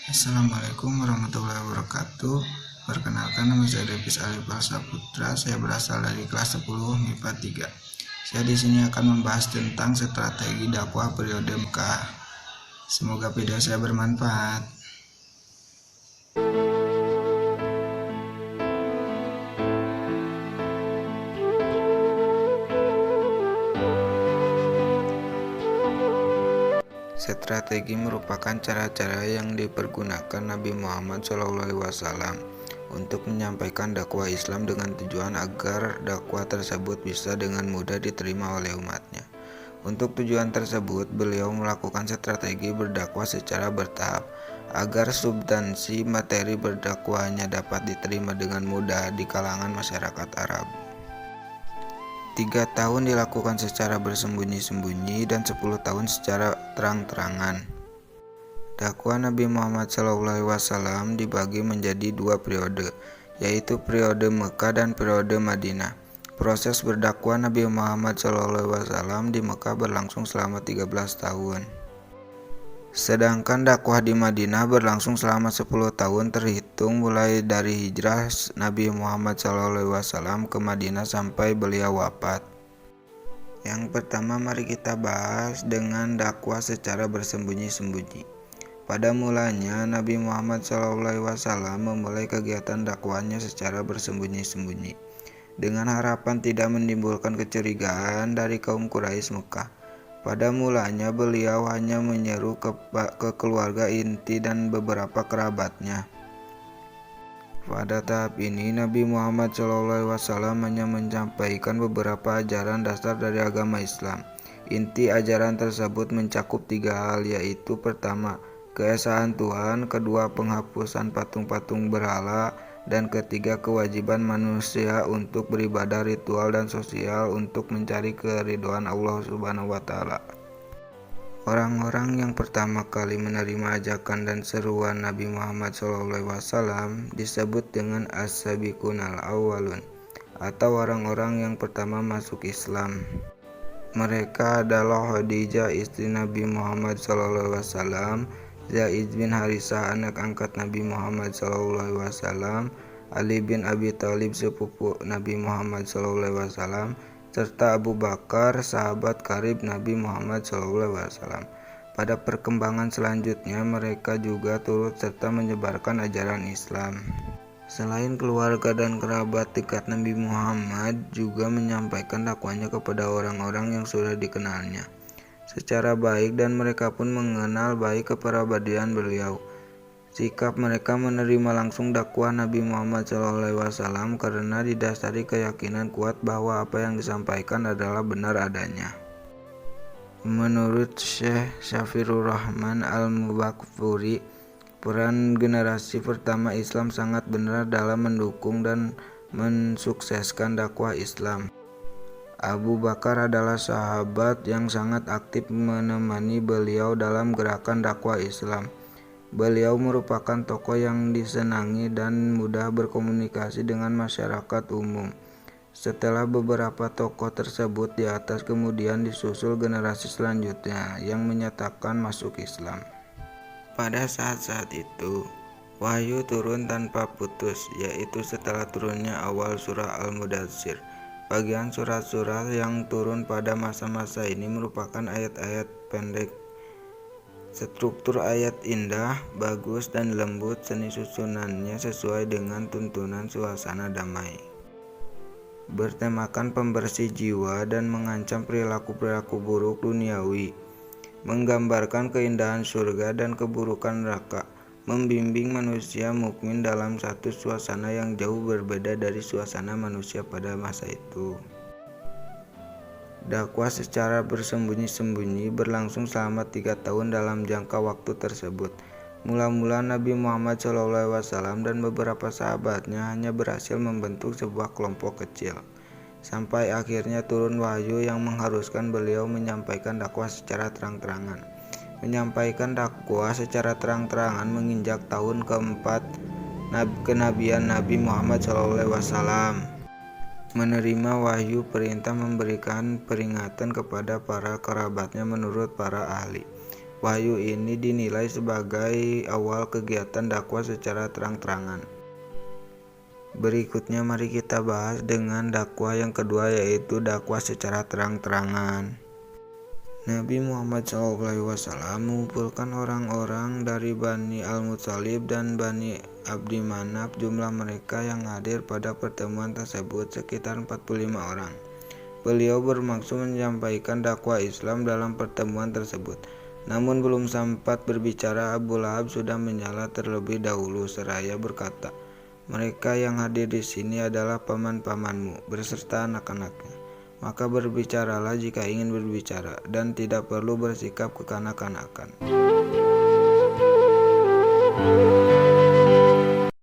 Assalamualaikum warahmatullahi wabarakatuh. Perkenalkan, nama saya Davis Alifal Saputra. Saya berasal dari kelas 10 MIPA 3. Saya di sini akan membahas tentang strategi dakwah periode Mekah. Semoga video saya bermanfaat. Strategi merupakan cara-cara yang dipergunakan Nabi Muhammad SAW untuk menyampaikan dakwah Islam dengan tujuan agar dakwah tersebut bisa dengan mudah diterima oleh umatnya. Untuk tujuan tersebut, beliau melakukan strategi berdakwah secara bertahap agar substansi materi berdakwahnya dapat diterima dengan mudah di kalangan masyarakat Arab. 3 tahun dilakukan secara bersembunyi-sembunyi dan 10 tahun secara terang-terangan. Dakwah Nabi Muhammad SAW dibagi menjadi 2 periode, yaitu periode Mekah dan periode Madinah. Proses berdakwah Nabi Muhammad SAW di Mekah berlangsung selama 13 tahun. Sedangkan dakwah di Madinah berlangsung selama 10 tahun terhitung mulai dari hijrah Nabi Muhammad SAW ke Madinah sampai beliau wafat. Yang pertama, mari kita bahas dengan dakwah secara bersembunyi-sembunyi. Pada mulanya, Nabi Muhammad SAW memulai kegiatan dakwahnya secara bersembunyi-sembunyi, dengan harapan tidak menimbulkan kecurigaan dari kaum Quraisy Mekah. Pada mulanya beliau hanya menyeru ke keluarga inti dan beberapa kerabatnya. Pada tahap ini Nabi Muhammad SAW hanya menyampaikan beberapa ajaran dasar dari agama Islam. Inti ajaran tersebut mencakup 3 hal, yaitu pertama, keesaan Tuhan, kedua, penghapusan patung-patung berhala, dan ketiga, kewajiban manusia untuk beribadah ritual dan sosial untuk mencari keridhaan Allah Subhanahu wa Ta'ala. Orang-orang yang pertama kali menerima ajakan dan seruan Nabi Muhammad SAW disebut dengan as-sabiqunal awwalun, atau orang-orang yang pertama masuk Islam. Mereka adalah Khadijah istri Nabi Muhammad SAW, Zaid bin Harisah anak angkat Nabi Muhammad SAW, Ali bin Abi Thalib sepupu Nabi Muhammad SAW, serta Abu Bakar, sahabat karib Nabi Muhammad SAW. Pada perkembangan selanjutnya, mereka juga turut serta menyebarkan ajaran Islam. Selain keluarga dan kerabat dekat Nabi Muhammad, juga menyampaikan dakwahnya kepada orang-orang yang sudah dikenalnya secara baik, dan mereka pun mengenal baik kepribadian beliau. Sikap mereka menerima langsung dakwah Nabi Muhammad SAW karena didasari keyakinan kuat bahwa apa yang disampaikan adalah benar adanya. Menurut Syekh Syafirur Rahman Al-Mubakfuri, peran generasi pertama Islam sangat benar dalam mendukung dan mensukseskan dakwah Islam. Abu Bakar adalah sahabat yang sangat aktif menemani beliau dalam gerakan dakwah Islam. Beliau merupakan tokoh yang disenangi dan mudah berkomunikasi dengan masyarakat umum. Setelah beberapa tokoh tersebut di atas, kemudian disusul generasi selanjutnya yang menyatakan masuk Islam. Pada saat-saat itu, wahyu turun tanpa putus, yaitu setelah turunnya awal surah Al-Mudaththir. Bagian surat-surat yang turun pada masa-masa ini merupakan ayat-ayat pendek. Struktur ayat indah, bagus, dan lembut. Seni susunannya sesuai dengan tuntunan suasana damai, bertemakan pembersih jiwa dan mengancam perilaku-perilaku buruk duniawi, menggambarkan keindahan surga dan keburukan neraka, membimbing manusia mukmin dalam satu suasana yang jauh berbeda dari suasana manusia pada masa itu. Dakwah secara bersembunyi-sembunyi berlangsung selama 3 tahun. Dalam jangka waktu tersebut, mula-mula Nabi Muhammad SAW dan beberapa sahabatnya hanya berhasil membentuk sebuah kelompok kecil, sampai akhirnya turun wahyu yang mengharuskan beliau menyampaikan dakwah secara terang-terangan. Menyampaikan dakwah secara terang-terangan menginjak tahun keempat kenabian Nabi Muhammad SAW. Menerima wahyu perintah memberikan peringatan kepada para kerabatnya menurut para ahli. Wahyu ini dinilai sebagai awal kegiatan dakwah secara terang-terangan. Berikutnya mari kita bahas dengan dakwah yang kedua, yaitu dakwah secara terang-terangan. Nabi Muhammad SAW mengumpulkan orang-orang dari Bani Al-Muthalib dan Bani Abdi Manaf. Jumlah mereka yang hadir pada pertemuan tersebut sekitar 45 orang. Beliau bermaksud menyampaikan dakwah Islam dalam pertemuan tersebut. Namun belum sempat berbicara, Abu Lahab sudah menyala terlebih dahulu seraya berkata, "Mereka yang hadir di sini adalah paman-pamanmu beserta anak-anaknya. Maka berbicaralah jika ingin berbicara, dan tidak perlu bersikap kekanak-kanakan."